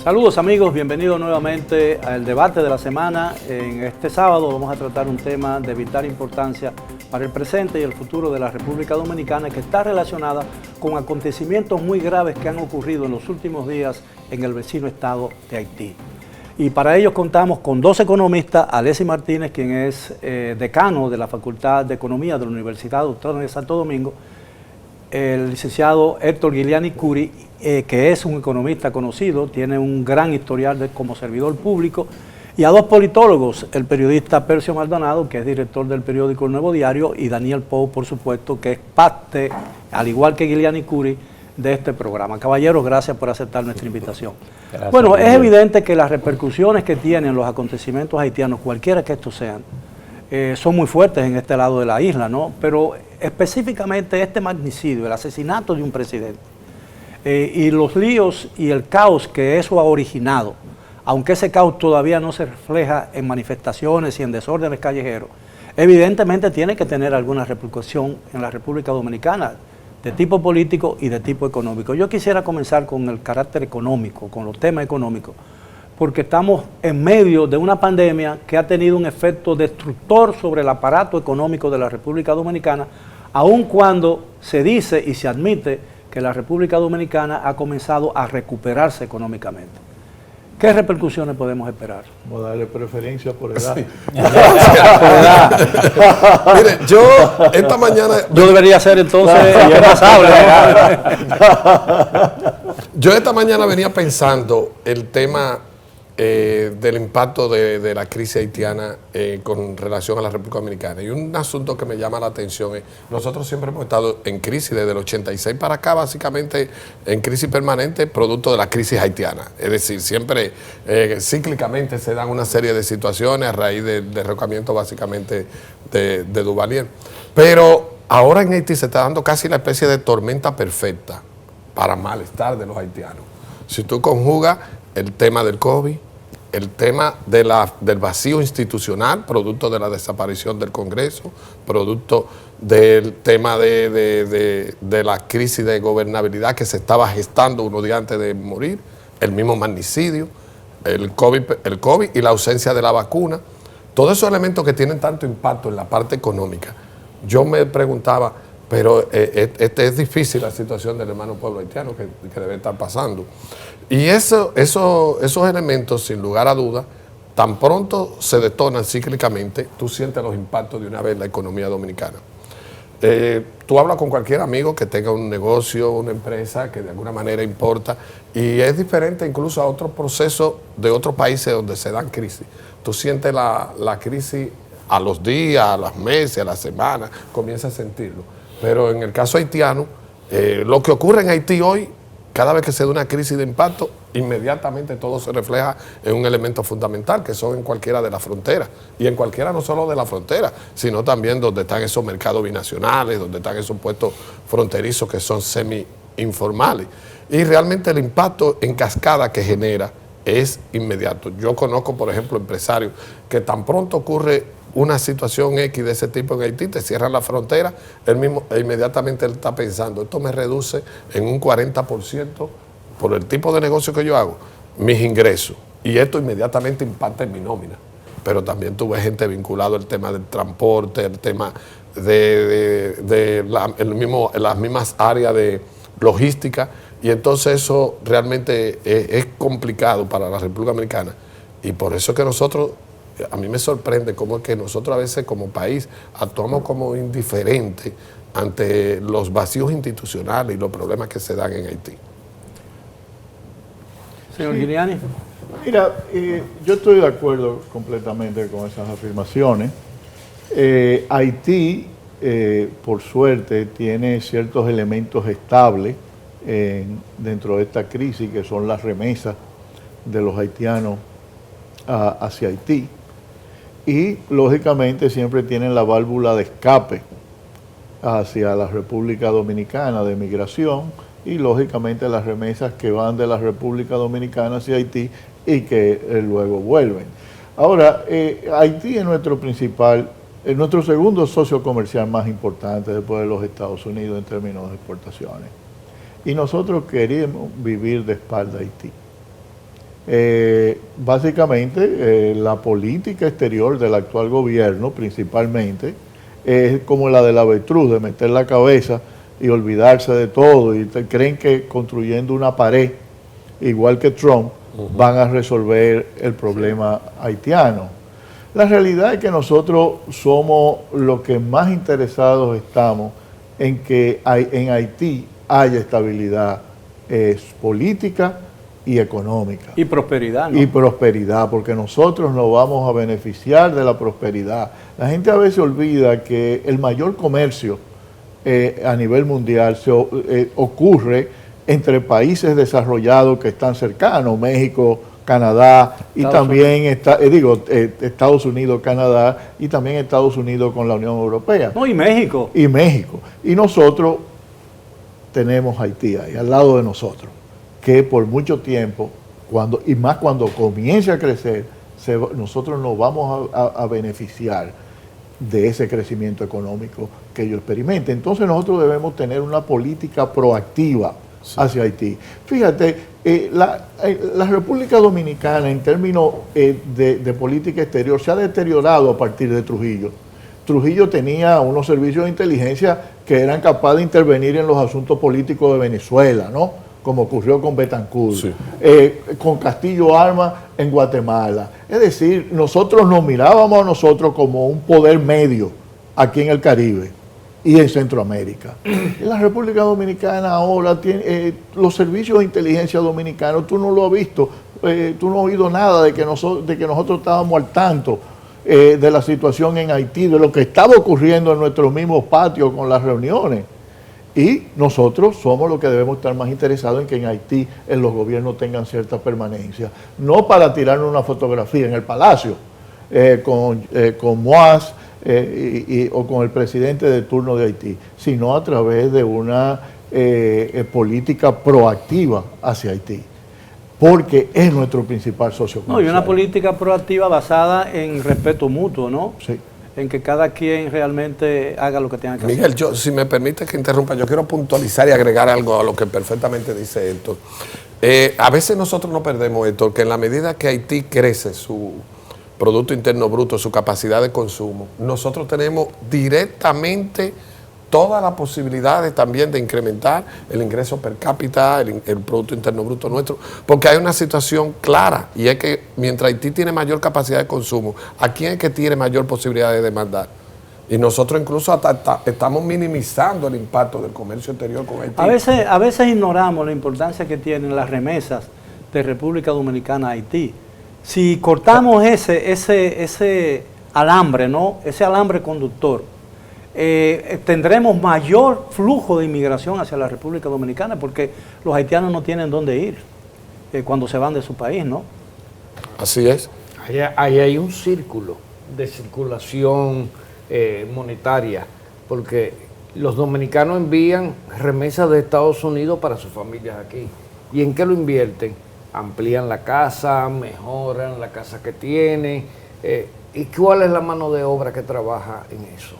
Saludos amigos, bienvenidos nuevamente al debate de la semana. En este sábado vamos a tratar un tema de vital importancia para el presente y el futuro de la República Dominicana, que está relacionada con acontecimientos muy graves que han ocurrido en los últimos días en el vecino estado de Haití. Y para ello contamos con dos economistas, Alessi Martínez, quien es decano de la Facultad de Economía de la Universidad Autónoma de Santo Domingo, el licenciado Héctor Guiliani Curi, que es un economista conocido, tiene un gran historial como servidor público, y a dos politólogos, el periodista Percio Maldonado, que es director del periódico El Nuevo Diario, y Daniel Pou, por supuesto, que es parte, al igual que Guiliani Curi, de este programa. Caballeros, gracias por aceptar nuestra invitación. Gracias, bueno, es evidente que las repercusiones que tienen los acontecimientos haitianos, cualquiera que estos sean, son muy fuertes en este lado de la isla, ¿no? Pero específicamente este magnicidio, el asesinato de un presidente, y los líos y el caos que eso ha originado, aunque ese caos todavía no se refleja en manifestaciones y en desórdenes callejeros, evidentemente tiene que tener alguna repercusión en la República Dominicana, de tipo político y de tipo económico. Yo quisiera comenzar con el carácter económico, con los temas económicos, porque estamos en medio de una pandemia que ha tenido un efecto destructor sobre el aparato económico de la República Dominicana, aun cuando se dice y se admite que la República Dominicana ha comenzado a recuperarse económicamente. ¿Qué repercusiones podemos esperar? Vamos a darle preferencia por edad. Sí. Mire, yo esta mañana... Yo debería ser entonces irresponsable. Yo esta mañana venía pensando el tema del impacto de la crisis haitiana con relación a la República Dominicana. Y un asunto que me llama la atención es, nosotros siempre hemos estado en crisis desde el 86 para acá, básicamente en crisis permanente, producto de la crisis haitiana. Es decir, siempre cíclicamente se dan una serie de situaciones a raíz del derrocamiento básicamente de Duvalier. Pero ahora en Haití se está dando casi la especie de tormenta perfecta para malestar de los haitianos. Si tú conjugas el tema del COVID, el tema del vacío institucional, producto de la desaparición del Congreso, producto del tema de la crisis de gobernabilidad que se estaba gestando unos días antes de morir, el mismo magnicidio, el COVID y la ausencia de la vacuna, todos esos elementos que tienen tanto impacto en la parte económica. Yo me preguntaba, pero es difícil la situación del hermano pueblo haitiano que debe estar pasando. Y esos elementos, sin lugar a dudas, tan pronto se detonan cíclicamente, tú sientes los impactos de una vez en la economía dominicana. Tú hablas con cualquier amigo que tenga un negocio, una empresa que de alguna manera importa, y es diferente incluso a otros procesos de otros países donde se dan crisis. Tú sientes la crisis a los días, a los meses, a las semanas, comienzas a sentirlo. Pero en el caso haitiano, lo que ocurre en Haití hoy, cada vez que se da una crisis de impacto, inmediatamente todo se refleja en un elemento fundamental, que son en cualquiera de las fronteras. Y en cualquiera no solo de las fronteras, sino también donde están esos mercados binacionales, donde están esos puestos fronterizos que son semi-informales. Y realmente el impacto en cascada que genera es inmediato. Yo conozco, por ejemplo, empresarios que tan pronto ocurre una situación X de ese tipo en Haití, te cierran la frontera, él mismo inmediatamente él está pensando, esto me reduce en un 40% por el tipo de negocio que yo hago, mis ingresos, y esto inmediatamente impacta en mi nómina. Pero también tuve gente vinculada al tema del transporte, el tema de las mismas áreas de logística, y entonces eso realmente es complicado para la República Dominicana, y por eso es que nosotros, a mí me sorprende cómo es que nosotros a veces como país actuamos como indiferentes ante los vacíos institucionales y los problemas que se dan en Haití. Señor Guiliani. Mira, yo estoy de acuerdo completamente con esas afirmaciones. Haití, por suerte, tiene ciertos elementos estables dentro de esta crisis, que son las remesas de los haitianos hacia Haití. Y, lógicamente, siempre tienen la válvula de escape hacia la República Dominicana de migración y, lógicamente, las remesas que van de la República Dominicana hacia Haití y que luego vuelven. Ahora, Haití es nuestro segundo socio comercial más importante después de los Estados Unidos en términos de exportaciones. Y nosotros queremos vivir de espalda a Haití. Básicamente, la política exterior del actual gobierno, principalmente, es como la del avestruz, de meter la cabeza y olvidarse de todo, y creen que construyendo una pared, igual que Trump, van a resolver el problema haitiano. La realidad es que nosotros somos los que más interesados estamos en que en Haití haya estabilidad política y económica. Y prosperidad, ¿no? Y prosperidad, porque nosotros nos vamos a beneficiar de la prosperidad. La gente a veces olvida que el mayor comercio a nivel mundial ocurre entre países desarrollados que están cercanos, México, Canadá, y también Estados Unidos, Canadá, y también Estados Unidos con la Unión Europea. No, y México. Y México. Y nosotros tenemos Haití ahí, al lado de nosotros, que por mucho tiempo, y más cuando comience a crecer, nosotros nos vamos a beneficiar de ese crecimiento económico que ellos experimenten. Entonces nosotros debemos tener una política proactiva hacia Haití. Fíjate, la República Dominicana en términos de política exterior se ha deteriorado a partir de Trujillo. Trujillo tenía unos servicios de inteligencia que eran capaces de intervenir en los asuntos políticos de Venezuela, ¿no? Como ocurrió con Betancourt, sí. Con Castillo Armas en Guatemala. Es decir, nosotros nos mirábamos a nosotros como un poder medio aquí en el Caribe y en Centroamérica. En la República Dominicana ahora tiene los servicios de inteligencia dominicanos, tú no lo has visto, tú no has oído nada de que nosotros estábamos al tanto de la situación en Haití, de lo que estaba ocurriendo en nuestros mismos patios con las reuniones. Y nosotros somos los que debemos estar más interesados en que en Haití los gobiernos tengan cierta permanencia. No para tirarnos una fotografía en el palacio con Moaz o con el presidente de turno de Haití, sino a través de una política proactiva hacia Haití, porque es nuestro principal socio comercial. No, y una política proactiva basada en respeto mutuo, ¿no? Sí. En que cada quien realmente haga lo que tenga que hacer. Miguel, si me permite que interrumpa, yo quiero puntualizar y agregar algo a lo que perfectamente dice Héctor. A veces nosotros no perdemos, Héctor, que en la medida que Haití crece su Producto Interno Bruto, su capacidad de consumo, nosotros tenemos directamente todas las posibilidades también de incrementar el ingreso per cápita, el Producto Interno Bruto nuestro, porque hay una situación clara, y es que mientras Haití tiene mayor capacidad de consumo, ¿a quién es que tiene mayor posibilidad de demandar? Y nosotros incluso hasta estamos minimizando el impacto del comercio exterior con Haití. A veces ignoramos la importancia que tienen las remesas de República Dominicana a Haití. Si cortamos ese alambre, ¿no? Ese alambre conductor, tendremos mayor flujo de inmigración hacia la República Dominicana, porque los haitianos no tienen dónde ir cuando se van de su país, ¿no? Así es. Ahí hay un círculo de circulación monetaria, porque los dominicanos envían remesas de Estados Unidos para sus familias aquí. ¿Y en qué lo invierten? Amplían la casa, mejoran la casa que tienen. ¿Y cuál es la mano de obra que trabaja en eso?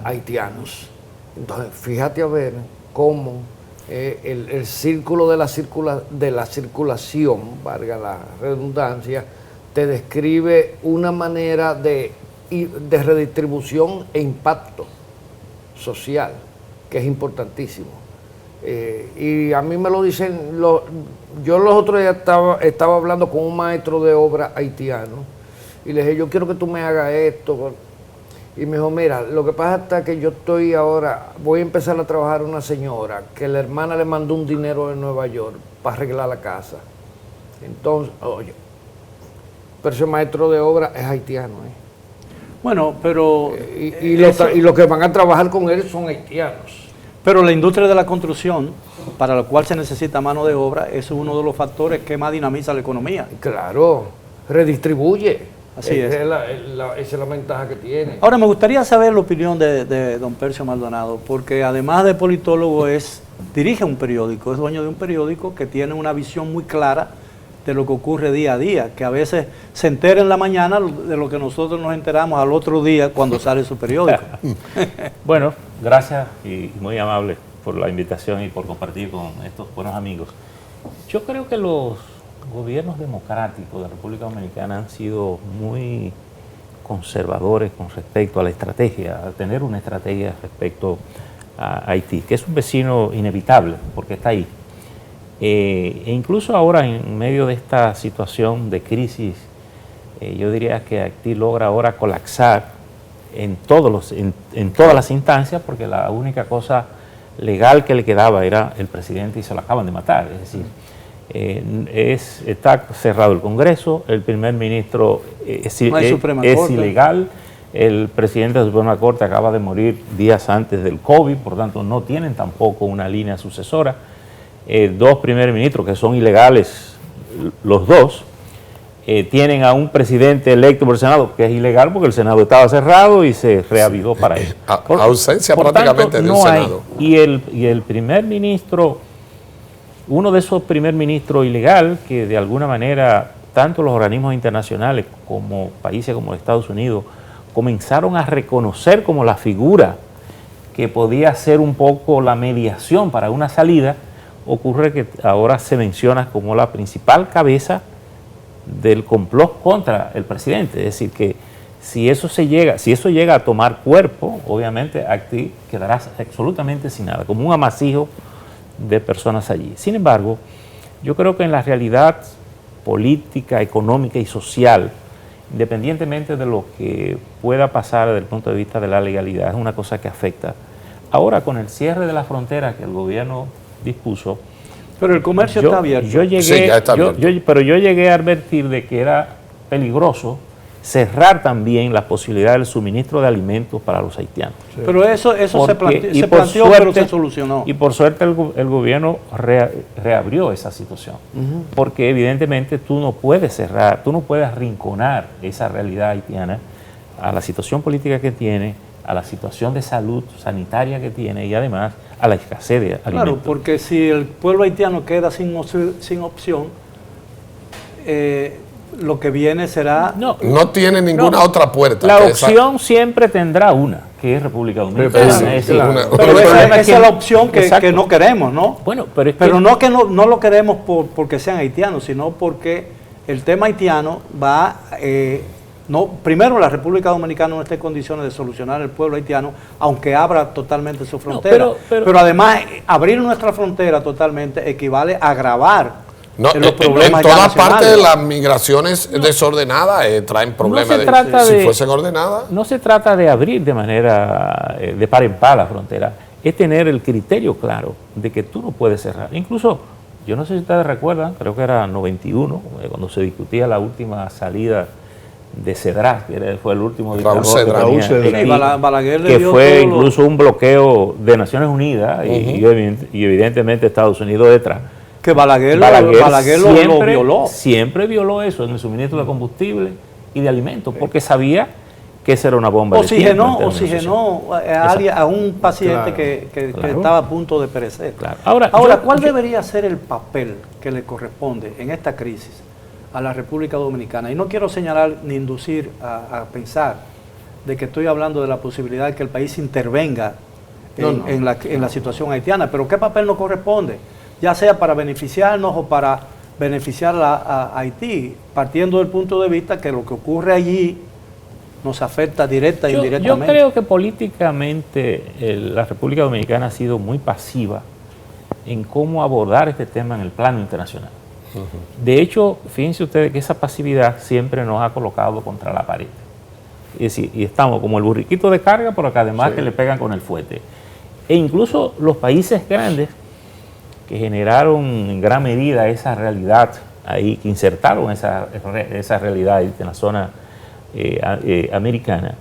Haitianos. Entonces, fíjate a ver cómo el círculo de la circulación, valga la redundancia, te describe una manera de redistribución e impacto social, que es importantísimo. Y a mí me lo dicen, yo los otros días estaba hablando con un maestro de obra haitiano, y le dije, yo quiero que tú me hagas esto. Y me dijo, mira, lo que pasa es que yo voy a empezar a trabajar una señora que la hermana le mandó un dinero de Nueva York para arreglar la casa. Entonces, oye, pero ese maestro de obra es haitiano. Bueno, pero... Y los que van a trabajar con él son haitianos. Pero la industria de la construcción, para la cual se necesita mano de obra, es uno de los factores que más dinamiza la economía. Claro, redistribuye. Así es. Esa es la ventaja que tiene. Ahora, me gustaría saber la opinión de don Percio Maldonado, porque además de politólogo dirige un periódico, es dueño de un periódico que tiene una visión muy clara de lo que ocurre día a día, que a veces se entera en la mañana de lo que nosotros nos enteramos al otro día cuando sale su periódico. Bueno, gracias y muy amable por la invitación y por compartir con estos buenos amigos. Yo creo que los gobiernos democráticos de la República Dominicana han sido muy conservadores con respecto a la estrategia, a tener una estrategia respecto a Haití, que es un vecino inevitable, porque está ahí. E incluso ahora, en medio de esta situación de crisis, yo diría que Haití logra ahora colapsar en todas las instancias, porque la única cosa legal que le quedaba era el presidente y se lo acaban de matar. Es decir, está cerrado el Congreso, el primer ministro es ilegal, el presidente de la Suprema Corte acaba de morir días antes del COVID, por tanto no tienen tampoco una línea sucesora. Dos primeros ministros que son ilegales, los dos, tienen a un presidente electo por el Senado que es ilegal porque el Senado estaba cerrado y se reavivó para eso. Ausencia prácticamente de un Senado. Y el primer ministro, uno de esos primer ministros ilegal que de alguna manera tanto los organismos internacionales como países como Estados Unidos comenzaron a reconocer como la figura que podía ser un poco la mediación para una salida, ocurre que ahora se menciona como la principal cabeza del complot contra el presidente. Es decir, que si eso llega a tomar cuerpo, obviamente Haití quedará absolutamente sin nada, como un amasijo de personas allí. Sin embargo, yo creo que en la realidad política, económica y social, independientemente de lo que pueda pasar desde el punto de vista de la legalidad, es una cosa que afecta. Ahora, con el cierre de la frontera que el gobierno dispuso, pero el comercio está abierto. Pero yo llegué a advertir de que era peligroso cerrar también la posibilidad del suministro de alimentos para los haitianos. Sí. Pero eso se planteó, pero se solucionó. Y por suerte el gobierno reabrió esa situación. Porque evidentemente tú no puedes cerrar, tú no puedes arrinconar esa realidad haitiana a la situación política que tiene, a la situación de salud sanitaria que tiene y además a la escasez de alimentos. Claro, porque si el pueblo haitiano queda sin opción, lo que viene será... No tiene ninguna otra puerta. La opción siempre tendrá una, que es República Dominicana. Pero esa es la opción que no queremos, ¿no? Bueno, pero no que no lo queremos porque sean haitianos, sino porque el tema haitiano va... primero, la República Dominicana no está en condiciones de solucionar el pueblo haitiano, aunque abra totalmente su frontera. Pero además, abrir nuestra frontera totalmente equivale a agravar los problemas. En todas partes las migraciones desordenadas traen problemas si fuesen ordenadas. No se trata de abrir de manera de par en par la frontera, es tener el criterio claro de que tú no puedes cerrar. Incluso, yo no sé si ustedes recuerdan, creo que era 91, cuando se discutía la última salida de Cedrás, que fue el último dictador que fue incluso un bloqueo de Naciones Unidas y evidentemente Estados Unidos detrás. Que Balaguer lo violó. Siempre violó eso en el suministro de combustible y de alimentos, porque sabía que esa era una bomba. Oxigenó a un paciente que estaba a punto de perecer. Claro. Ahora, ¿cuál debería ser el papel que le corresponde en esta crisis a la República Dominicana? Y no quiero señalar ni inducir a pensar de que estoy hablando de la posibilidad de que el país intervenga en la situación haitiana, pero ¿qué papel nos corresponde? Ya sea para beneficiarnos o para beneficiar a Haití, partiendo del punto de vista que lo que ocurre allí nos afecta directa e indirectamente. Yo creo que políticamente la República Dominicana ha sido muy pasiva en cómo abordar este tema en el plano internacional. De hecho, fíjense ustedes que esa pasividad siempre nos ha colocado contra la pared. Es decir, y estamos como el burriquito de carga, pero que además que le pegan con el fuete. E incluso los países grandes que generaron en gran medida esa realidad ahí, que insertaron esa realidad en la zona americana,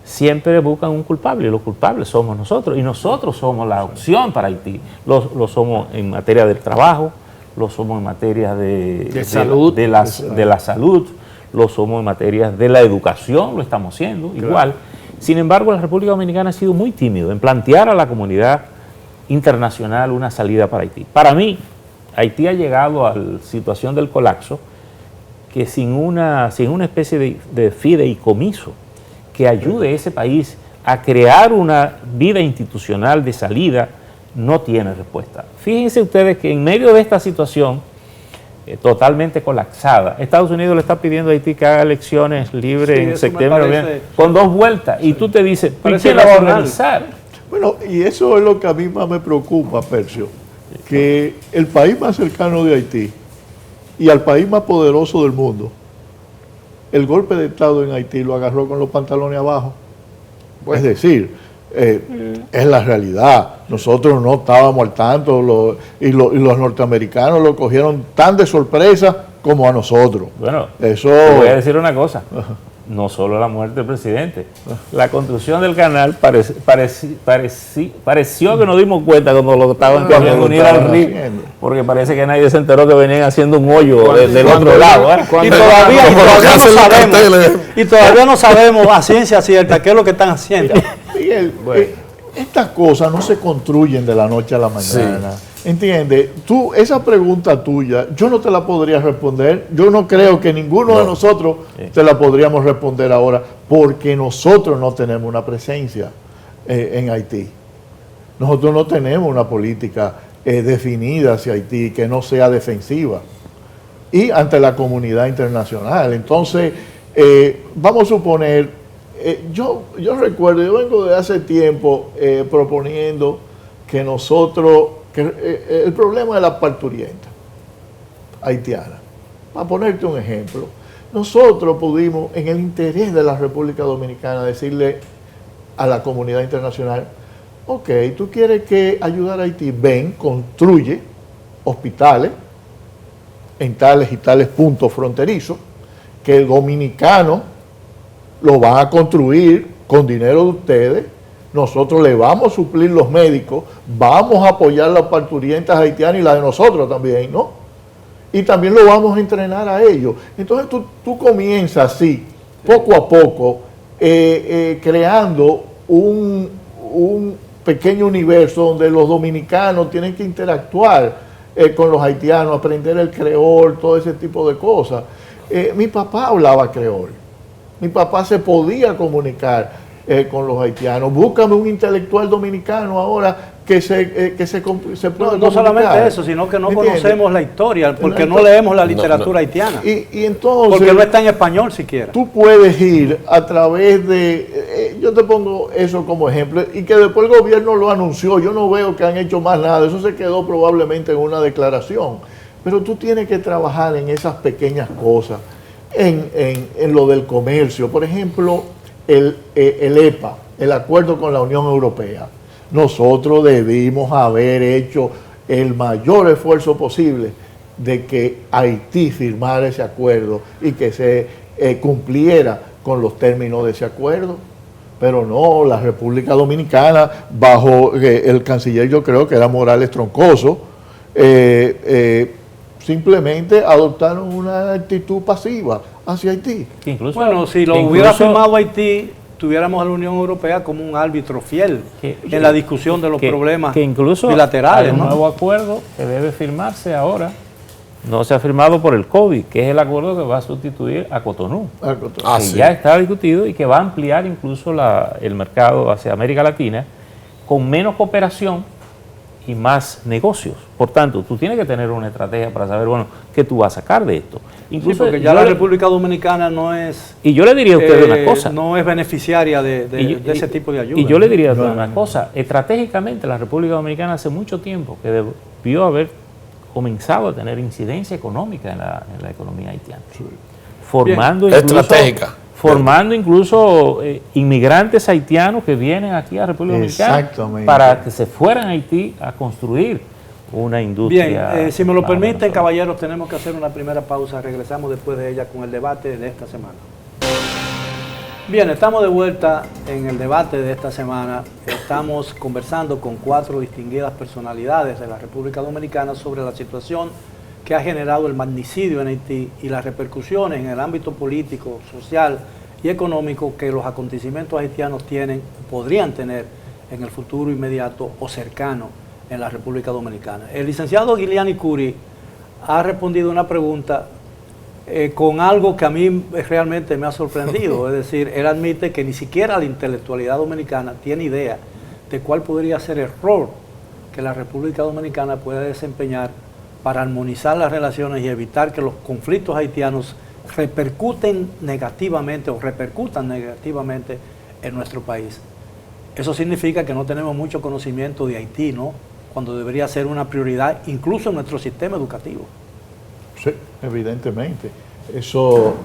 siempre buscan un culpable, y los culpables somos nosotros, y nosotros somos la opción para Haití. Lo somos en materia del trabajo, lo somos en materia de la salud, lo somos en materia de la educación, lo estamos haciendo igual. Sin embargo, la República Dominicana ha sido muy tímido en plantear a la comunidad internacional una salida para Haití. Para mí, Haití ha llegado a la situación del colapso que sin una especie de fideicomiso que ayude a ese país a crear una vida institucional de salida, no tiene respuesta. Fíjense ustedes que en medio de esta situación, totalmente colapsada. Estados Unidos le está pidiendo a Haití que haga elecciones libres Sí, en eso septiembre, me parece, con 2 vueltas, y tú te dices, parece ¿quién la va a racional. organizar? Bueno, y eso es lo que a mí más me preocupa, Percio, que el país más cercano de Haití y al país más poderoso del mundo, el golpe de Estado en Haití lo agarró con los pantalones abajo. Es decir, es la realidad. Nosotros no estábamos al tanto y los norteamericanos lo cogieron tan de sorpresa como a nosotros. Bueno, Eso, te voy a decir una cosa. No solo la muerte del presidente. La construcción del canal pareció que nos dimos cuenta cuando lo estaban queriendo lo unir al estaban río. haciendo. Porque parece que nadie se enteró que venían haciendo un hoyo del otro lado. Y todavía no sabemos a ciencia cierta qué es lo que están haciendo. Miguel, estas cosas no se construyen de la noche a la mañana. ¿Entiendes? Esa pregunta tuya, yo no te la podría responder. Yo no creo que ninguno de nosotros te la podríamos responder ahora, porque nosotros no tenemos una presencia en Haití. Nosotros no tenemos una política definida hacia Haití que no sea defensiva y ante la comunidad internacional. Entonces, vamos a suponer, yo recuerdo, yo vengo de hace tiempo proponiendo que nosotros, el problema de la parturienta haitiana, para ponerte un ejemplo, nosotros pudimos, en el interés de la República Dominicana, decirle a la comunidad internacional: ok, tú quieres que ayudar a Haití, ven, construye hospitales en tales y tales puntos fronterizos, que el dominicano lo va a construir con dinero de ustedes, nosotros le vamos a suplir los médicos, vamos a apoyar las parturientas haitianas y las de nosotros también, ¿no? Y también lo vamos a entrenar a ellos. Entonces tú comienzas así, poco a poco, creando un pequeño universo donde los dominicanos tienen que interactuar con los haitianos, aprender el creol, todo ese tipo de cosas. Mi papá hablaba creol, mi papá se podía comunicar con los haitianos. Búscame un intelectual dominicano ahora que se pueda No solamente comunicar. eso, sino que no ¿Me entiendes? conocemos la historia, porque no leemos la literatura haitiana. Y entonces, Porque no está en español siquiera. tú puedes ir a través de, yo te pongo eso como ejemplo, y que después el gobierno lo anunció, yo no veo que han hecho más nada, eso se quedó probablemente en una declaración, pero tú tienes que trabajar en esas pequeñas cosas, en lo del comercio, por ejemplo, el EPA, el acuerdo con la Unión Europea. Nosotros debimos haber hecho el mayor esfuerzo posible de que Haití firmara ese acuerdo y que se cumpliera con los términos de ese acuerdo. Pero no, la República Dominicana, bajo el canciller, yo creo que era Morales Troncoso, simplemente adoptaron una actitud pasiva hacia Haití. Que incluso, Bueno, si lo hubiera firmado Haití, tuviéramos a la Unión Europea como un árbitro fiel en la discusión de los problemas que incluso bilaterales. hay un ¿no? nuevo acuerdo que debe firmarse ahora. No se ha firmado por el COVID, que es el acuerdo que va a sustituir a Cotonú, que sí. ya está discutido y que va a ampliar incluso el mercado hacia América Latina con menos cooperación y más negocios. Por tanto, tú tienes que tener una estrategia para saber, bueno, qué tú vas a sacar de esto. Incluso porque ya la República Dominicana no es... Y yo le diría a usted una cosa. No es beneficiaria de ese tipo de ayuda. Y yo le diría a usted una cosa. Estratégicamente, la República Dominicana hace mucho tiempo que debió haber comenzado a tener incidencia económica en la economía haitiana. Formando incluso, estratégica. Formando incluso inmigrantes haitianos que vienen aquí a la República Dominicana Exactamente. para que se fueran a Haití a construir una industria. Bien, si me lo más permiten, venezolana. caballeros, tenemos que hacer una primera pausa. Regresamos después de ella con el debate de esta semana. Bien, estamos de vuelta en el debate de esta semana. Estamos conversando con 4 distinguidas personalidades de la República Dominicana sobre la situación que ha generado el magnicidio en Haití y las repercusiones en el ámbito político, social y económico que los acontecimientos haitianos podrían tener en el futuro inmediato o cercano en la República Dominicana. El licenciado Giuliani Curi ha respondido una pregunta con algo que a mí realmente me ha sorprendido. Es decir, él admite que ni siquiera la intelectualidad dominicana tiene idea de cuál podría ser el rol que la República Dominicana puede desempeñar para armonizar las relaciones y evitar que los conflictos haitianos repercutan negativamente en nuestro país. Eso significa que no tenemos mucho conocimiento de Haití, ¿no? Cuando debería ser una prioridad incluso en nuestro sistema educativo. Sí, evidentemente. Eso,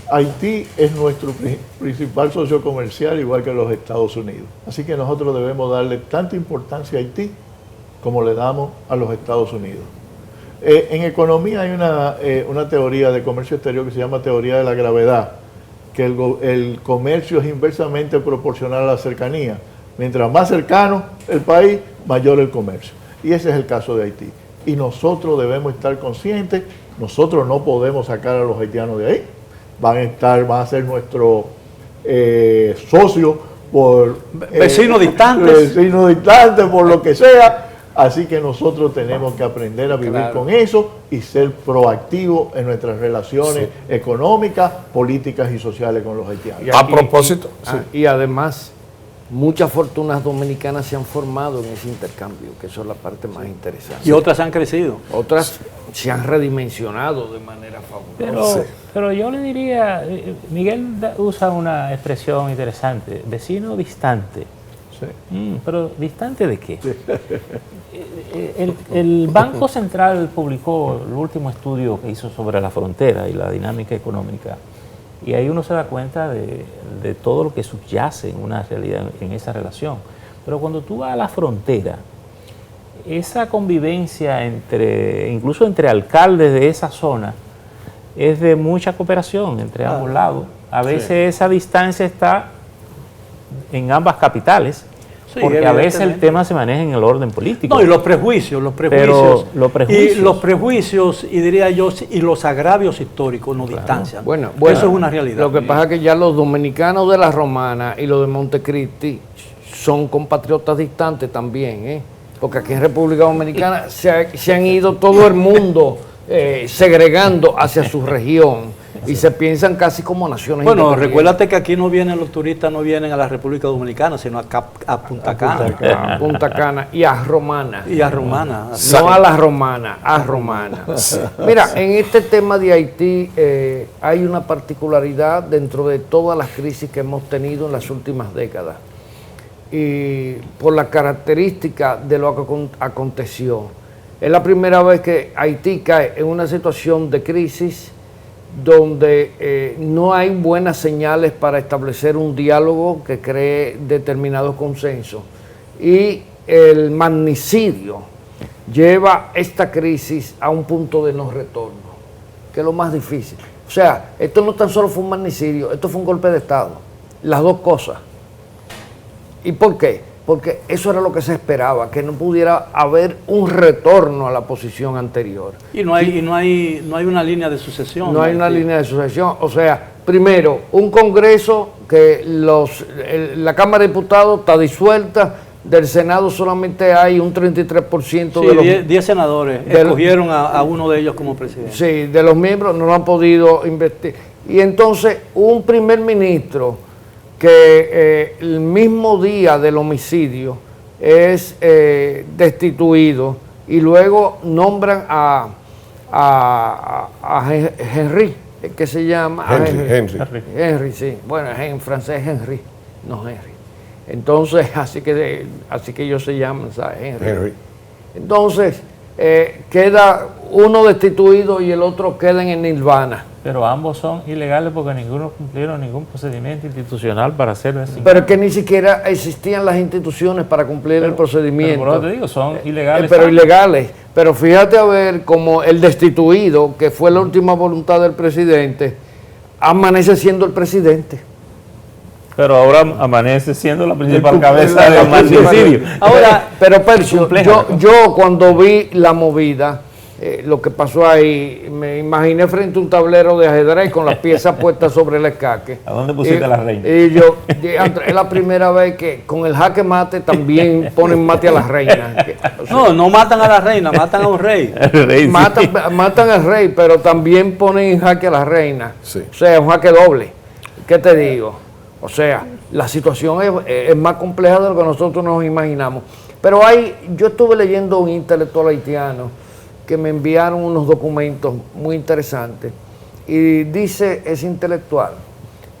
Haití es nuestro principal socio comercial, igual que los Estados Unidos. Así que nosotros debemos darle tanta importancia a Haití como le damos a los Estados Unidos. En economía hay una teoría de comercio exterior que se llama teoría de la gravedad, que el comercio es inversamente proporcional a la cercanía. Mientras más cercano el país, mayor el comercio. Y ese es el caso de Haití. Y nosotros debemos estar conscientes, nosotros no podemos sacar a los haitianos de ahí. Van a ser nuestros socios por... Vecinos distantes. Vecinos distantes, por lo que sea. Así que nosotros tenemos que aprender a vivir con eso y ser proactivos en nuestras relaciones económicas, políticas y sociales con los haitianos. A propósito. Y además, muchas fortunas dominicanas se han formado en ese intercambio, que eso es la parte más interesante. Y otras han crecido. Otras se han redimensionado de manera fabulosa. Pero yo le diría, Miguel usa una expresión interesante, vecino distante. Sí. ¿Pero distante de qué? El Banco Central publicó el último estudio que hizo sobre la frontera y la dinámica económica, y ahí uno se da cuenta de todo lo que subyace en una realidad, en esa relación. Pero cuando tú vas a la frontera, esa convivencia incluso entre alcaldes de esa zona, es de mucha cooperación entre ambos lados. A veces esa distancia está en ambas capitales, porque a veces el tema se maneja en el orden político. No, y los prejuicios. Pero los prejuicios. Y los prejuicios, y diría yo, y los agravios históricos nos distancian. Bueno, eso es una realidad. Lo que pasa es que ya los dominicanos de la Romana y los de Montecristi son compatriotas distantes también, porque aquí en República Dominicana se han ido todo el mundo segregando hacia su región. Y se piensan casi como naciones independientes. Recuérdate que aquí los turistas no vienen a la República Dominicana, sino a Punta Cana. A Punta Cana y a Romana. Y a Romana. No a la Romana, a Romana. Mira, en este tema de Haití hay una particularidad dentro de todas las crisis que hemos tenido en las últimas décadas. Y por la característica de lo que aconteció. Es la primera vez que Haití cae en una situación de crisis donde no hay buenas señales para establecer un diálogo que cree determinados consensos. Y el magnicidio lleva esta crisis a un punto de no retorno, que es lo más difícil. O sea, esto no tan solo fue un magnicidio, esto fue un golpe de Estado. Las dos cosas. ¿Y por qué? Porque eso era lo que se esperaba, que no pudiera haber un retorno a la posición anterior. Y no hay una línea de sucesión. No hay una línea de sucesión. O sea, primero, un Congreso que la Cámara de Diputados está disuelta, del Senado solamente hay un 33% de los... 10 senadores escogieron a uno de ellos como presidente. Sí, de los miembros no lo han podido investir. Y entonces, un primer ministro que el mismo día del homicidio es destituido y luego nombran a Henry, que se llama Henry, sí. Bueno, en francés Henry, no Henry. Entonces, así que ellos se llaman, ¿sabes? Henry. Entonces, queda uno destituido y el otro queda en nirvana. Pero ambos son ilegales porque ninguno cumplieron ningún procedimiento institucional para hacerlo así. Pero que ni siquiera existían las instituciones para cumplir el procedimiento. Pero por lo que te digo, son ilegales. Pero ilegales. Pero fíjate a ver cómo el destituido, que fue la última voluntad del presidente, amanece siendo el presidente. Pero ahora amanece siendo la principal cabeza del magnicidio. Ahora, pero Percio, yo cuando vi la movida, lo que pasó ahí, me imaginé frente a un tablero de ajedrez con las piezas puestas sobre el escaque. ¿A dónde pusiste la reina? Y yo, es la primera vez que con el jaque mate también ponen mate a la reina. No matan a la reina, matan a un rey. Matan al rey, pero también ponen en jaque a la reina. Sí. O sea, un jaque doble. ¿Qué te digo? O sea, la situación es más compleja de lo que nosotros nos imaginamos. Pero yo estuve leyendo un intelectual haitiano que me enviaron unos documentos muy interesantes y dice ese intelectual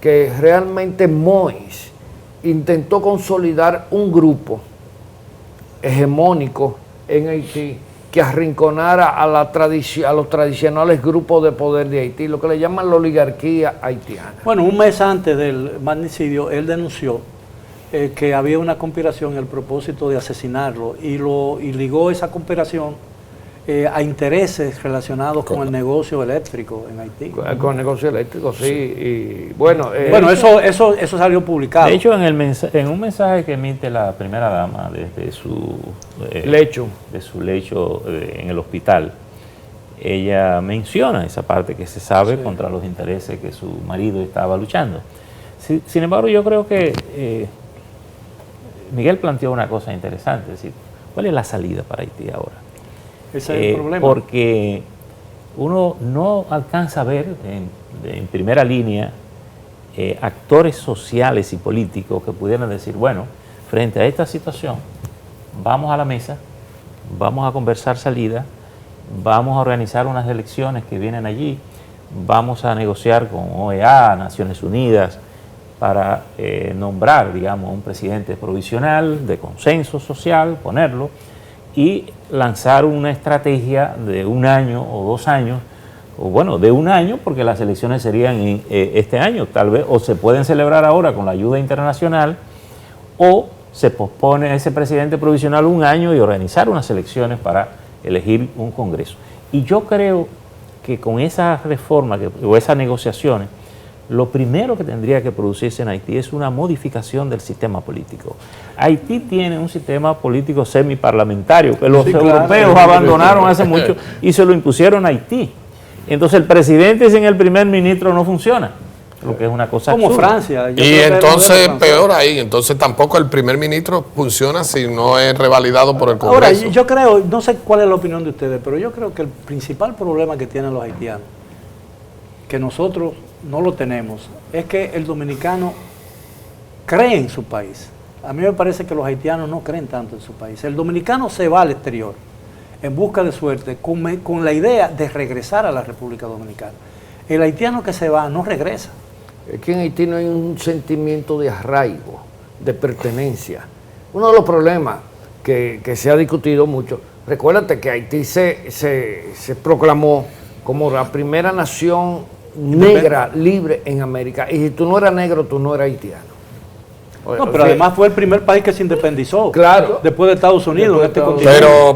que realmente Moïse intentó consolidar un grupo hegemónico en Haití que arrinconara a los tradicionales grupos de poder de Haití, lo que le llaman la oligarquía haitiana. Bueno, un mes antes del magnicidio, él denunció que había una conspiración en el propósito de asesinarlo y ligó esa conspiración a intereses relacionados con el negocio eléctrico en Haití. Con el negocio eléctrico, sí. Y bueno, eso salió publicado. De hecho, en un mensaje que emite la primera dama desde su lecho en el hospital, ella menciona esa parte que se sabe contra los intereses que su marido estaba luchando. Sin embargo, yo creo que Miguel planteó una cosa interesante, es decir, ¿cuál es la salida para Haití ahora? Ese es el problema. Porque uno no alcanza a ver en primera línea actores sociales y políticos que pudieran decir, bueno, frente a esta situación, vamos a la mesa, vamos a conversar salida, vamos a organizar unas elecciones que vienen allí, vamos a negociar con OEA, Naciones Unidas, para nombrar, digamos, un presidente provisional de consenso social, ponerlo, y lanzar una estrategia de 1 año o 2 años, o bueno, de 1 año, porque las elecciones serían este año, tal vez, o se pueden celebrar ahora con la ayuda internacional, o se pospone ese presidente provisional 1 año y organizar unas elecciones para elegir un Congreso. Y yo creo que con esa reforma o esas negociaciones, lo primero que tendría que producirse en Haití es una modificación del sistema político. Haití tiene un sistema político semiparlamentario que los europeos abandonaron hace mucho y se lo impusieron a Haití. Entonces el presidente sin el primer ministro no funciona, lo que es una cosa como absurda. Francia. Y entonces peor ahí, entonces tampoco el primer ministro funciona si no es revalidado por el Congreso. Ahora, yo creo, no sé cuál es la opinión de ustedes, pero yo creo que el principal problema que tienen los haitianos, que nosotros no lo tenemos, es que el dominicano cree en su país. A mí me parece que los haitianos no creen tanto en su país. El dominicano se va al exterior en busca de suerte con la idea de regresar a la República Dominicana. El haitiano que se va no regresa. Es que en Haití no hay un sentimiento de arraigo, de pertenencia. Uno de los problemas que se ha discutido mucho, recuérdate que Haití se proclamó como la primera nación negra libre en América, y si tú no eras negro, tú no eras haitiano. No, pero además fue el primer país que se independizó. Claro. Después de Estados Unidos.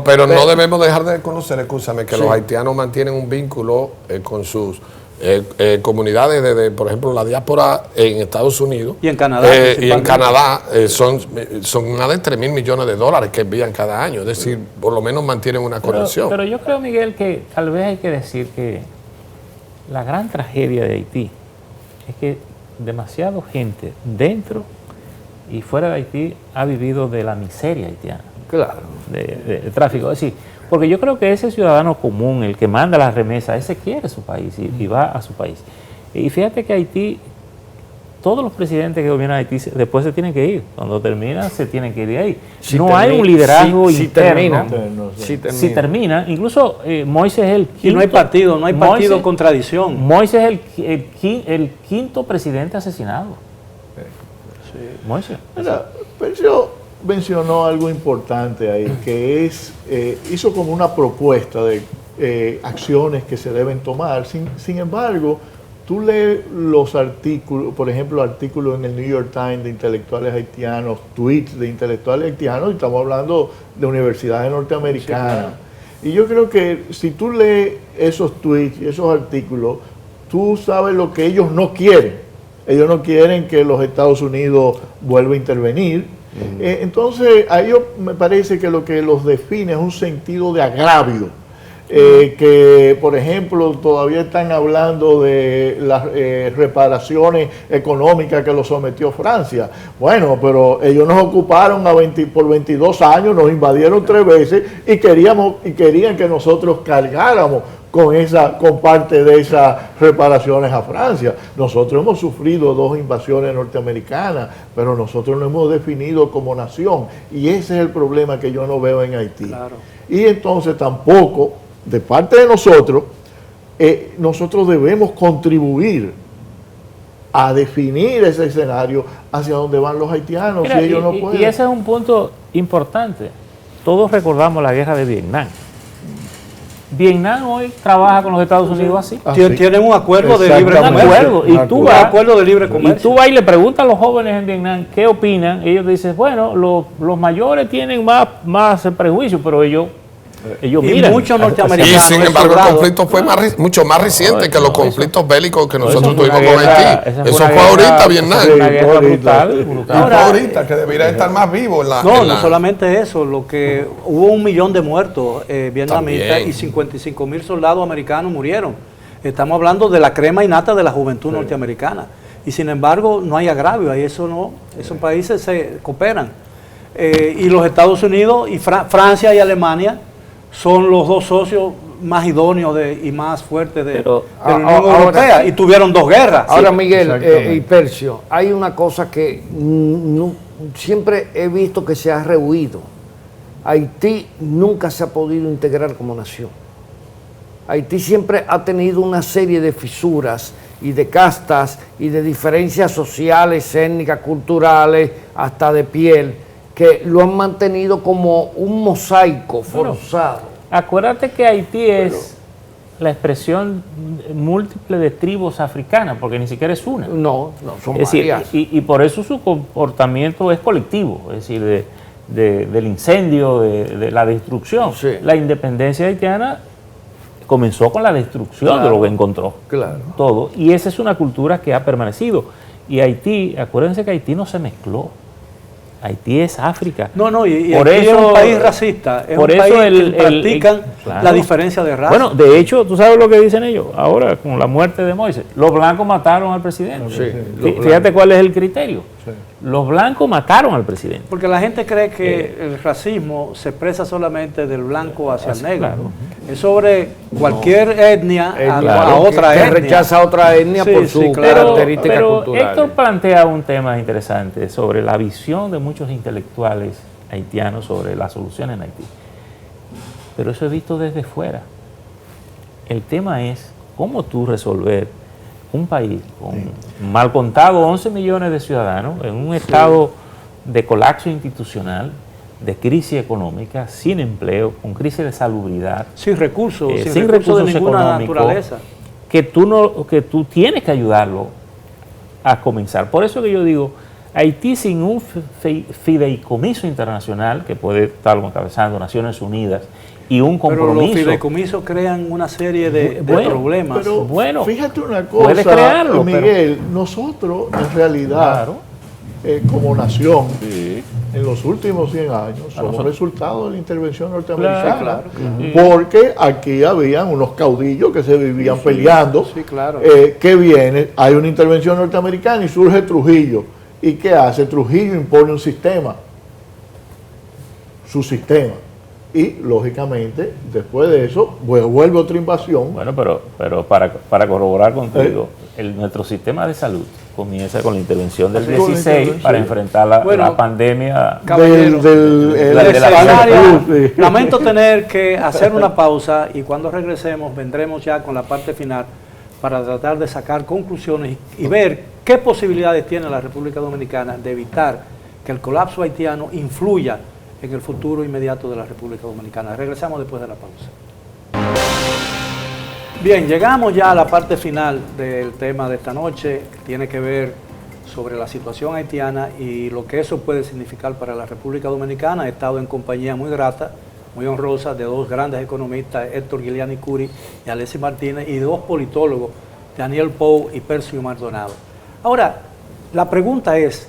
Pero no debemos dejar de conocer, escúchame, que los haitianos mantienen un vínculo con sus comunidades, por ejemplo, la diáspora en Estados Unidos. Y en Canadá. Y en Canadá son más de $3,000 millones que envían cada año. Es decir, por lo menos mantienen una conexión. Pero yo creo, Miguel, que tal vez hay que decir que la gran tragedia de Haití es que demasiada gente dentro y fuera de Haití ha vivido de la miseria haitiana. Claro. De tráfico. Es decir, porque yo creo que ese ciudadano común, el que manda las remesas, ese quiere su país y va a su país. Y fíjate que Haití, todos los presidentes que gobiernan Haití después se tienen que ir. Cuando terminan, se tienen que ir de ahí. No hay un liderazgo interno. Si termina, incluso Moïse es el quinto. Y no hay partido con tradición. Moïse es el quinto presidente asesinado. Moïse. Pero mencionó algo importante ahí, que es, hizo como una propuesta de acciones que se deben tomar. Sin embargo, tú lees los artículos, por ejemplo, artículos en el New York Times de intelectuales haitianos, tweets de intelectuales haitianos, y estamos hablando de universidades norteamericanas. Sí, claro. Y yo creo que si tú lees esos tweets y esos artículos, tú sabes lo que ellos no quieren. Ellos no quieren que los Estados Unidos vuelva a intervenir. Entonces, a ellos me parece que lo que los define es un sentido de agravio. que, por ejemplo, todavía están hablando de las reparaciones económicas que lo sometió Francia. Bueno, pero ellos nos ocuparon por 22 años, nos invadieron 3 veces y querían que nosotros cargáramos con parte de esas reparaciones a Francia. Nosotros hemos sufrido 2 invasiones norteamericanas, pero nosotros nos hemos definido como nación, y ese es el problema que yo no veo en Haití. Claro. Y entonces tampoco, de parte de nosotros, nosotros debemos contribuir a definir ese escenario hacia dónde van los haitianos. Mira, si ellos no pueden. Y ese es un punto importante. Todos recordamos la guerra de Vietnam. Vietnam hoy trabaja con los Estados Unidos así. Tienen un acuerdo de libre Exactamente. comercio. Y tú vas, acuerdo de libre y comercio. tú vas y le preguntas a los jóvenes en Vietnam qué opinan. Ellos te dicen, bueno, los mayores tienen más prejuicios, pero ellos Y miran. muchos Y norteamericanos. sin embargo, el soldados, conflicto fue mucho más reciente que los conflictos bélicos que nosotros Eso fue tuvimos una con guerra- Haití. esa Eso una fue ahorita, guerra- Vietnam. esa fue una Sí, guerra ahorita. brutal. Y fue ahorita, que debería estar más vivo en la... No, en la- no solamente eso, lo que hubo 1 millón de muertos vietnamitas También. y 55,000 soldados americanos murieron. Estamos hablando de la crema innata de la juventud norteamericana. Y sin embargo, no hay agravio, ahí eso no, esos países se cooperan. Y los Estados Unidos y Francia y Alemania son los 2 socios más idóneos y más fuertes de Pero, la Unión ahora- Europea, y tuvieron 2 guerras. Ahora, Sí. Miguel exactamente. y Percio, hay una cosa que siempre he visto que se ha rehuido. Haití nunca se ha podido integrar como nación. Haití siempre ha tenido una serie de fisuras y de castas y de diferencias sociales, étnicas, culturales, hasta de piel, que lo han mantenido como un mosaico forzado. Acuérdate que Haití es la expresión múltiple de tribus africanas, porque ni siquiera es una. No, son Es decir, varias. y por eso su comportamiento es colectivo, es decir, del incendio, de la destrucción. Sí. La independencia haitiana comenzó con la destrucción de lo que encontró. Claro. Todo. Y esa es una cultura que ha permanecido. Y Haití, acuérdense que Haití no se mezcló. Haití es África. No, y Por Haití es eso- un país racista, es por un eso país que practican claro. la diferencia de raza. Bueno, de hecho, ¿tú sabes lo que dicen ellos? Ahora, con la muerte de Moisés, los blancos mataron al presidente. Fíjate cuál es el criterio. Los blancos mataron al presidente. Porque la gente cree que el racismo se expresa solamente del blanco hacia el negro. claro. Es sobre cualquier etnia a Claro. otra que etnia. rechaza a otra etnia Sí, por sí, su claro. característica Pero cultural. Héctor plantea un tema interesante sobre la visión de muchos intelectuales haitianos sobre la solución en Haití. Pero eso es visto desde fuera. El tema es cómo tú resolver un país con mal contado 11 millones de ciudadanos en un estado de colapso institucional, de crisis económica, sin empleo, con crisis de salubridad, Sin recursos, sin sin recursos de recursos ninguna económicos, naturaleza. que tú tienes que ayudarlo a comenzar. Por eso que yo digo, Haití sin un fideicomiso internacional que puede estar encabezando Naciones Unidas y un Pero los compromiso. fideicomisos crean una serie de Bueno, problemas. Pero Bueno, fíjate una puedes cosa, crearlo, pero- Miguel, nosotros en realidad, Claro. como nación, en los últimos 100 años, somos resultado de la intervención norteamericana. Claro, Porque aquí habían unos caudillos que se vivían peleando. Sí, claro. ¿Qué viene? Hay una intervención norteamericana y surge Trujillo. ¿Y qué hace? Trujillo impone un sistema. Su sistema. Y, lógicamente, después de eso, vuelve otra invasión. Bueno, pero para corroborar contigo, nuestro sistema de salud comienza con la intervención del Con la 16 intervención. para enfrentar Bueno, la pandemia. Caballero, el la de la necesaria. salud, sí. Lamento tener que hacer una pausa y cuando regresemos vendremos ya con la parte final para tratar de sacar conclusiones y ver qué posibilidades tiene la República Dominicana de evitar que el colapso haitiano influya en el futuro inmediato de la República Dominicana. Regresamos después de la pausa. Bien, llegamos ya a la parte final del tema de esta noche, que tiene que ver sobre la situación haitiana y lo que eso puede significar para la República Dominicana. He estado en compañía muy grata, muy honrosa, de 2 grandes economistas, Héctor Guiliani Curi y Alessi Martínez, y de 2 politólogos, Daniel Pou y Percio Maldonado. Ahora, la pregunta es,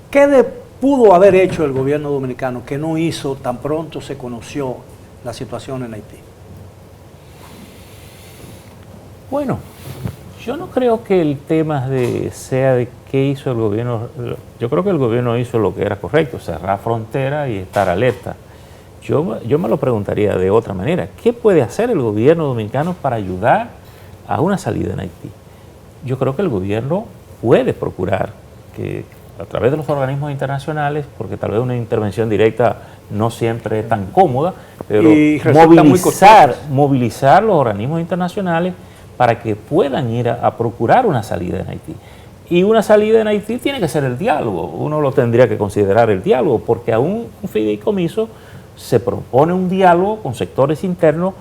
¿qué pudo haber hecho el gobierno dominicano que no hizo tan pronto se conoció la situación en Haití? Bueno, yo no creo que el tema sea de qué hizo el gobierno. Yo creo que el gobierno hizo lo que era correcto, cerrar frontera y estar alerta. Yo me lo preguntaría de otra manera. ¿Qué puede hacer el gobierno dominicano para ayudar a una salida en Haití? Yo creo que el gobierno puede procurar que a través de los organismos internacionales, porque tal vez una intervención directa no siempre es tan cómoda, pero movilizar los organismos internacionales para que puedan ir a procurar una salida en Haití. Y una salida en Haití tiene que ser el diálogo. Uno lo tendría que considerar el diálogo, porque a un fideicomiso se propone un diálogo con sectores internos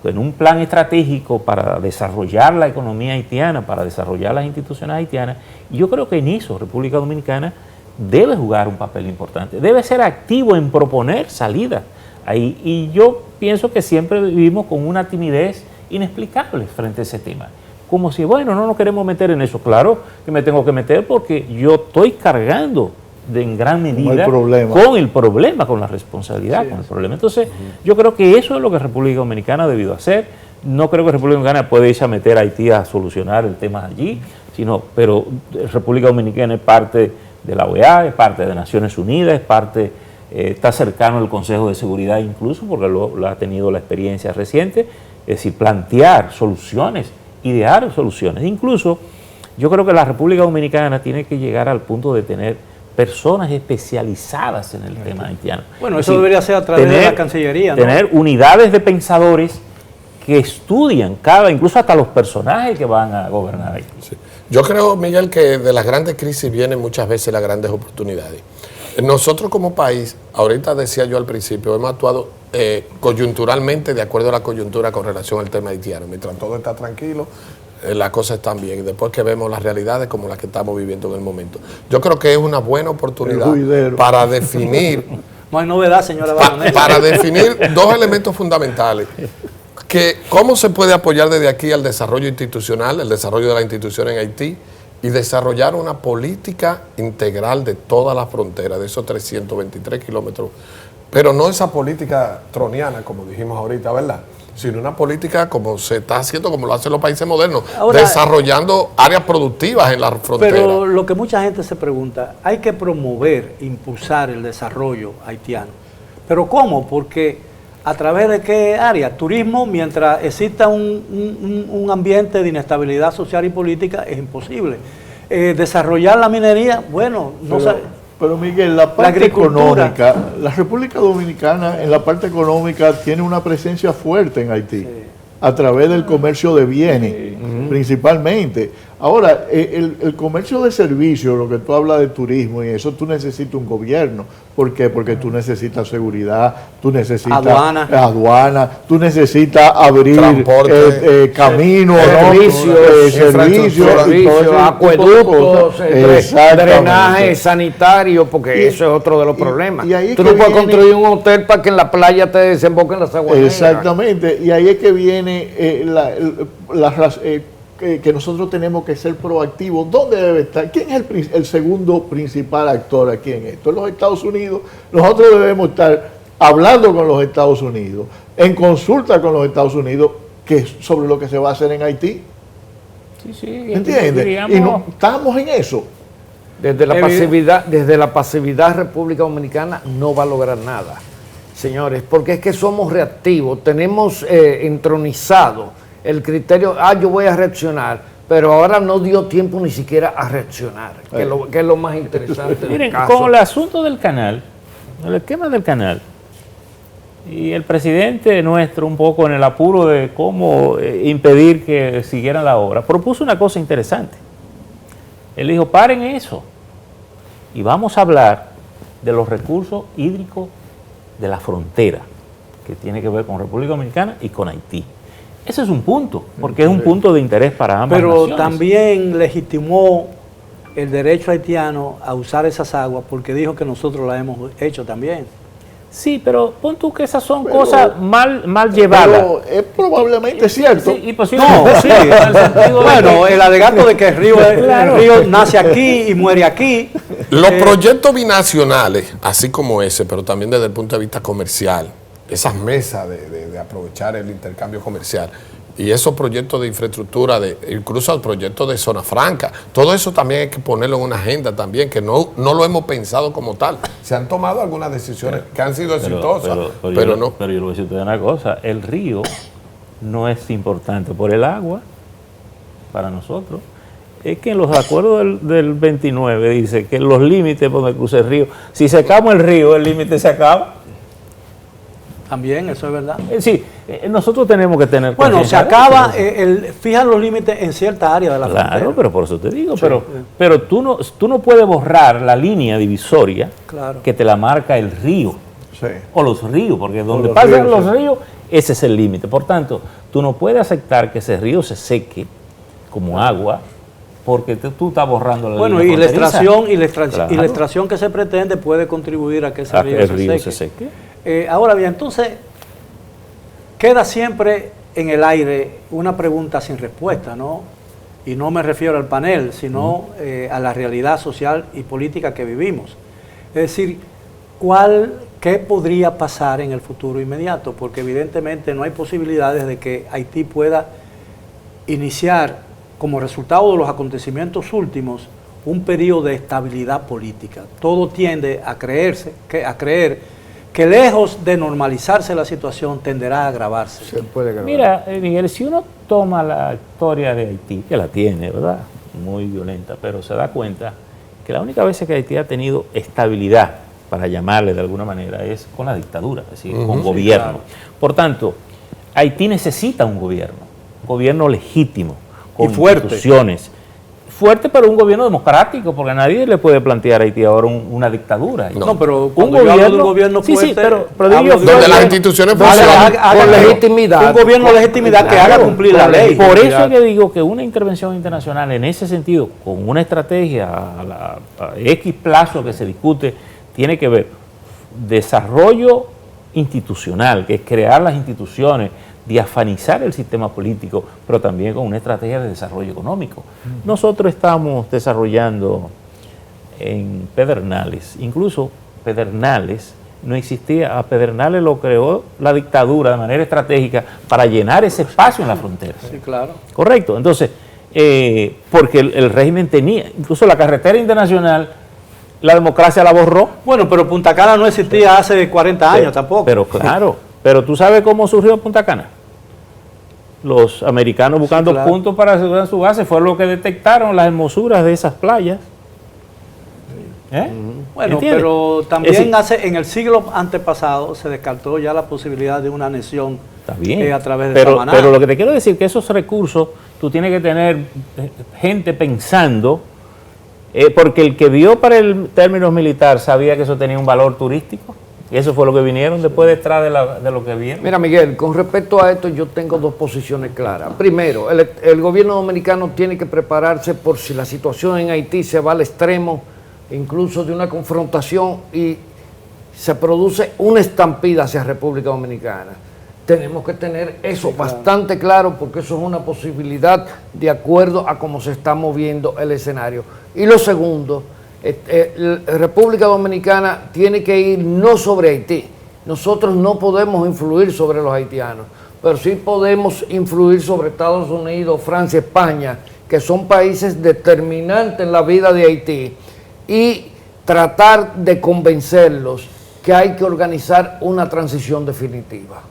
en un plan estratégico para desarrollar la economía haitiana, para desarrollar las instituciones haitianas. Y yo creo que en eso República Dominicana debe jugar un papel importante, debe ser activo en proponer salidas ahí. Y yo pienso que siempre vivimos con una timidez inexplicable frente a ese tema. Como si, bueno, no nos queremos meter en eso. Claro que me tengo que meter porque yo estoy cargando en gran medida con el problema, con la responsabilidad, con el problema. Entonces, yo creo que eso es lo que República Dominicana ha debido hacer. No creo que República Dominicana pueda irse a meter a Haití a solucionar el tema allí, pero República Dominicana es parte de la OEA, es parte de Naciones Unidas, es parte, está cercano al Consejo de Seguridad incluso, porque lo ha tenido la experiencia reciente, es decir, plantear soluciones, idear soluciones. Incluso, yo creo que la República Dominicana tiene que llegar al punto de tener personas especializadas en el tema haitiano. Bueno, eso debería ser a través de la Cancillería, ¿no? Tener unidades de pensadores que estudian incluso hasta los personajes que van a gobernar Haití. Sí. Yo creo, Miguel, que de las grandes crisis vienen muchas veces las grandes oportunidades. Nosotros como país, ahorita decía yo al principio, hemos actuado coyunturalmente de acuerdo a la coyuntura con relación al tema haitiano. Mientras todo está tranquilo, las cosas están bien. Y después que vemos las realidades como las que estamos viviendo en el momento. Yo creo que es una buena oportunidad para definir... No hay novedad, señora Baronesa. Para definir dos elementos fundamentales. Que cómo se puede apoyar desde aquí al desarrollo institucional, el desarrollo de la institución en Haití, y desarrollar una política integral de toda la frontera, de esos 323 kilómetros. Pero no esa política troniana, como dijimos ahorita, ¿verdad? Sino una política como se está haciendo, como lo hacen los países modernos, ahora, desarrollando áreas productivas en la frontera. Pero lo que mucha gente se pregunta, hay que promover, impulsar el desarrollo haitiano. ¿Pero cómo? Porque ¿a través de qué área? Turismo, mientras exista un ambiente de inestabilidad social y política, es imposible. Desarrollar la minería, bueno, no sé. Pero Miguel, la parte económica, la República Dominicana en la parte económica tiene una presencia fuerte en Haití, a través del comercio de bienes, principalmente. Ahora, el comercio de servicios, lo que tú hablas de turismo y eso, tú necesitas un gobierno. ¿Por qué? Porque tú necesitas seguridad, tú necesitas aduana, tú necesitas abrir caminos, servicios, acueductos, drenaje sanitario, porque eso es otro de los problemas. Tú no puedes construir un hotel para que en la playa te desemboquen las aguas negras. Exactamente, y ahí es que viene que nosotros tenemos que ser proactivos. ¿Dónde debe estar? ¿Quién es el segundo principal actor aquí en esto? En los Estados Unidos. Nosotros debemos estar hablando con los Estados Unidos, en consulta con los Estados Unidos, sobre lo que se va a hacer en Haití. Sí, ¿entiendes? Y no estamos en eso. Desde la pasividad República Dominicana no va a lograr nada, señores, porque es que somos reactivos, tenemos entronizado el criterio, yo voy a reaccionar, pero ahora no dio tiempo ni siquiera a reaccionar, que es lo más interesante. Miren, con el asunto del canal, el esquema del canal, y el presidente nuestro un poco en el apuro de cómo impedir que siguieran la obra, propuso una cosa interesante. Él dijo, paren eso y vamos a hablar de los recursos hídricos de la frontera, que tiene que ver con República Dominicana y con Haití. Ese es un punto, porque es un punto de interés para ambas naciones. Pero también legitimó el derecho haitiano a usar esas aguas porque dijo que nosotros la hemos hecho también. Sí, pero pon tú que esas son cosas mal llevadas. Pero es probablemente cierto. Sí, y posiblemente no, sí. Bueno, el alegato de que el río nace aquí y muere aquí. Los proyectos binacionales, así como ese, pero también desde el punto de vista comercial, esas mesas de aprovechar el intercambio comercial y esos proyectos de infraestructura, incluso el proyecto de zona franca, todo eso también hay que ponerlo en una agenda también, que no lo hemos pensado como tal. Se han tomado algunas decisiones que han sido exitosas, pero no. Pero yo le voy a decir a usted una cosa, el río no es importante por el agua para nosotros. Es que en los acuerdos del 29 dice que los límites por donde cruza el río, si secamos el río, el límite se acaba. También, eso es verdad. Sí, nosotros tenemos que tener... Bueno, se acaba, fijan los límites en cierta área de la frontera. Claro, pero por eso te digo, sí, pero tú no puedes borrar la línea divisoria que te la marca el río, sí, o los ríos, porque donde pasan los ríos, ese es el límite. Por tanto, tú no puedes aceptar que ese río se seque como agua, porque tú estás borrando la línea y la extracción que se pretende puede contribuir a que ese río se seque. Ahora bien, entonces, queda siempre en el aire una pregunta sin respuesta, ¿no? Y no me refiero al panel, sino a la realidad social y política que vivimos. Es decir, ¿qué podría pasar en el futuro inmediato? Porque evidentemente no hay posibilidades de que Haití pueda iniciar, como resultado de los acontecimientos últimos, un periodo de estabilidad política. Todo tiende a creer que lejos de normalizarse la situación, tenderá a agravarse. Se puede agravar. Mira, Miguel, si uno toma la historia de Haití, que la tiene, ¿verdad? Muy violenta, pero se da cuenta que la única vez que Haití ha tenido estabilidad, para llamarle de alguna manera, es con la dictadura, es decir, con gobierno. Claro. Por tanto, Haití necesita un gobierno legítimo, con instituciones. Fuerte, pero un gobierno democrático, porque nadie le puede plantear a Haití ahora una dictadura. No, pero cuando yo hablo de un gobierno fuerte, sí, pero donde las instituciones funcionan con legitimidad. Un gobierno de legitimidad que haga cumplir la ley. Por eso es que digo que una intervención internacional en ese sentido, con una estrategia a X plazo que se discute, tiene que ver desarrollo institucional, que es crear las instituciones, diafanizar el sistema político, pero también con una estrategia de desarrollo económico. Nosotros estamos desarrollando en Pedernales, incluso Pedernales no existía, a Pedernales lo creó la dictadura de manera estratégica para llenar ese espacio en la frontera. Sí, claro. Correcto, entonces, porque el régimen tenía, incluso la carretera internacional, la democracia la borró. Bueno, pero Punta Cana no existía hace 40 años tampoco. Pero claro, pero tú sabes cómo surgió Punta Cana. Los americanos buscando puntos para asegurar su base, fue lo que detectaron las hermosuras de esas playas. Bueno, ¿entiendes? Pero también en el siglo antepasado se descartó ya la posibilidad de una anexión a través de Samaná. Pero lo que te quiero decir es que esos recursos tú tienes que tener gente pensando, porque el que vio para el término militar sabía que eso tenía un valor turístico. Y eso fue lo que vinieron después detrás de lo que vieron. Mira, Miguel, con respecto a esto yo tengo dos posiciones claras. Primero, el gobierno dominicano tiene que prepararse por si la situación en Haití se va al extremo, incluso de una confrontación y se produce una estampida hacia República Dominicana. Tenemos que tener eso bastante claro porque eso es una posibilidad de acuerdo a cómo se está moviendo el escenario. Y lo segundo, República Dominicana tiene que ir no sobre Haití. Nosotros no podemos influir sobre los haitianos, pero sí podemos influir sobre Estados Unidos, Francia, España, que son países determinantes en la vida de Haití, y tratar de convencerlos que hay que organizar una transición definitiva.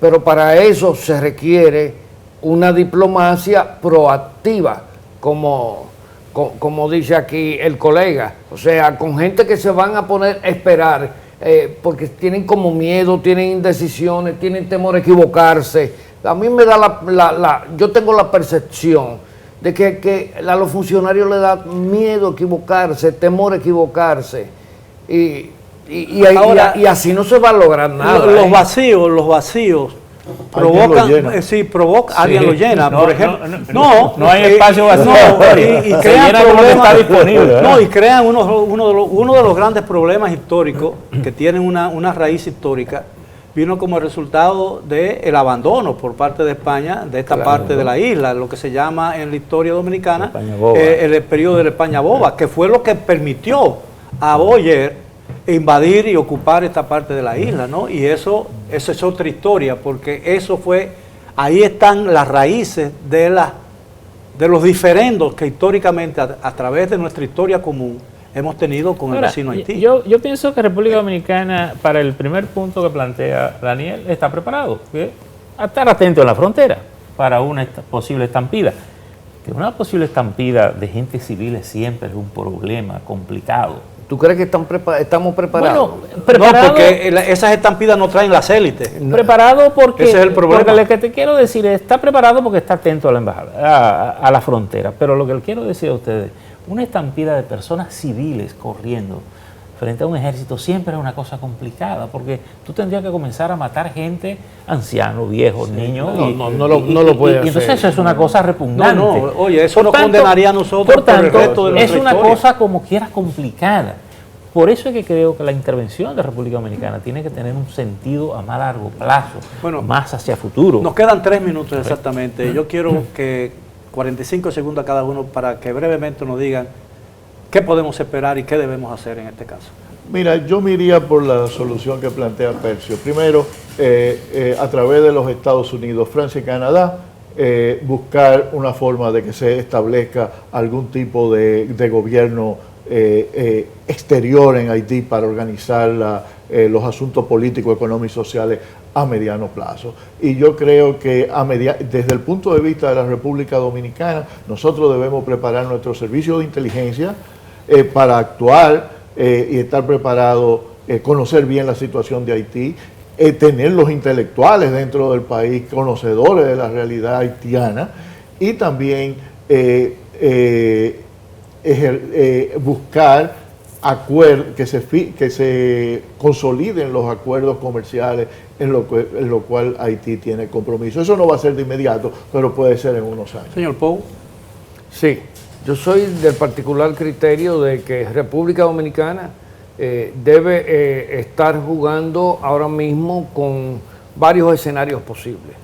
Pero para eso se requiere una diplomacia proactiva, como dice aquí el colega, o sea, con gente que se van a poner a esperar, porque tienen como miedo, tienen indecisiones, tienen temor a equivocarse. A mí me da yo tengo la percepción de que a los funcionarios les da miedo equivocarse, temor a equivocarse, y así no se va a lograr nada. Los vacíos provoca, alguien lo llena, por ejemplo. No hay espacio vacío. Y crean problemas disponibles. Y crean uno de los grandes problemas históricos que tienen una raíz histórica. Vino como resultado del abandono por parte de España de esta parte de la isla, lo que se llama en la historia dominicana el periodo de la España Boba, que fue lo que permitió a Boyer invadir y ocupar esta parte de la isla, ¿no? Y eso es otra historia, porque ahí están las raíces de los diferendos que históricamente, a través de nuestra historia común, hemos tenido con el vecino Haití. Yo pienso que República Dominicana, para el primer punto que plantea Daniel, está preparado. A estar atento en la frontera para una posible estampida. Que una posible estampida de gente civil siempre es un problema complicado. ¿Tú crees que estamos preparados? Bueno, preparado, no, porque esas estampidas no traen las élites. Preparado porque, ese es el problema. Porque lo que te quiero decir es, está preparado porque está atento a la embajada, a la frontera. Pero lo que le quiero decir a ustedes, una estampida de personas civiles corriendo frente a un ejército siempre es una cosa complicada, porque tú tendrías que comenzar a matar gente, ancianos, viejos, niños. No lo puede hacer. Y entonces eso es una cosa repugnante. Oye, eso nos condenaría a nosotros por el resto de nuestra es una historia. cosa como quiera complicada. Por eso es que creo que la intervención de República Dominicana tiene que tener un sentido a más largo plazo, más hacia futuro. Nos quedan 3 minutos exactamente. Yo quiero que 45 segundos a cada uno para que brevemente nos digan qué podemos esperar y qué debemos hacer en este caso. Mira, yo me iría por la solución que plantea Percio. Primero, a través de los Estados Unidos, Francia y Canadá, buscar una forma de que se establezca algún tipo de gobierno exterior en Haití para organizar los asuntos políticos, económicos y sociales a mediano plazo. Y yo creo que desde el punto de vista de la República Dominicana, nosotros debemos preparar nuestro servicio de inteligencia para actuar y estar preparados, conocer bien la situación de Haití, tener los intelectuales dentro del país, conocedores de la realidad haitiana, y también buscar que se consoliden los acuerdos comerciales en lo cual Haití tiene compromiso. Eso no va a ser de inmediato, pero puede ser en unos años. Señor Pou. Sí, yo soy del particular criterio de que República Dominicana debe estar jugando ahora mismo con varios escenarios posibles.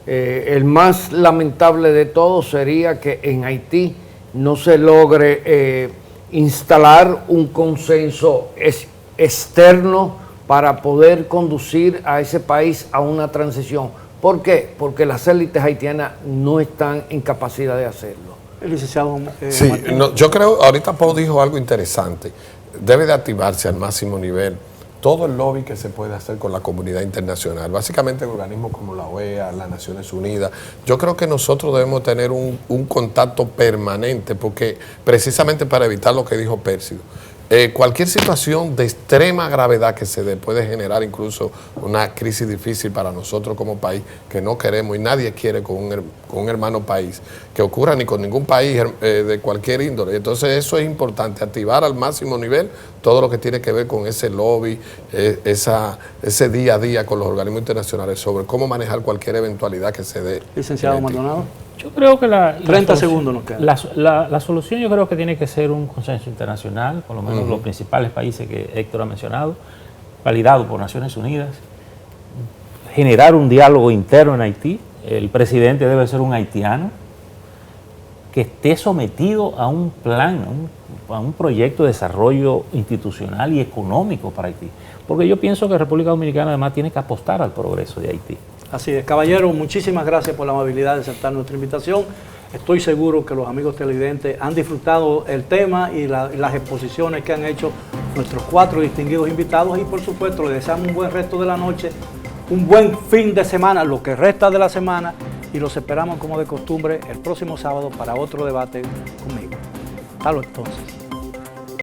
El más lamentable de todos sería que en Haití no se logre instalar un consenso externo para poder conducir a ese país a una transición. ¿Por qué? Porque las élites haitianas no están en capacidad de hacerlo. El licenciado sí, yo creo, ahorita Pau dijo algo interesante. Debe de activarse al máximo nivel todo el lobby que se puede hacer con la comunidad internacional, básicamente organismos como la OEA, las Naciones Unidas. Yo creo que nosotros debemos tener un contacto permanente, porque precisamente para evitar lo que dijo Percio, cualquier situación de extrema gravedad que se dé puede generar incluso una crisis difícil para nosotros como país, que no queremos y nadie quiere con un hermano país, que ocurra ni con ningún país de cualquier índole. Entonces eso es importante, activar al máximo nivel todo lo que tiene que ver con ese lobby, ese día a día con los organismos internacionales sobre cómo manejar cualquier eventualidad que se dé. Licenciado Maldonado. Yo creo que 30 segundos nos quedan. La solución yo creo que tiene que ser un consenso internacional, por lo menos los principales países que Héctor ha mencionado, validado por Naciones Unidas, generar un diálogo interno en Haití. El presidente debe ser un haitiano que esté sometido a un plan, a un proyecto de desarrollo institucional y económico para Haití. Porque yo pienso que República Dominicana además tiene que apostar al progreso de Haití. Así es, caballero, muchísimas gracias por la amabilidad de aceptar nuestra invitación. Estoy seguro que los amigos televidentes han disfrutado el tema y las exposiciones que han hecho nuestros 4 distinguidos invitados, y por supuesto les deseamos un buen resto de la noche, un buen fin de semana, lo que resta de la semana, y los esperamos como de costumbre el próximo sábado para otro debate conmigo. Hasta luego entonces.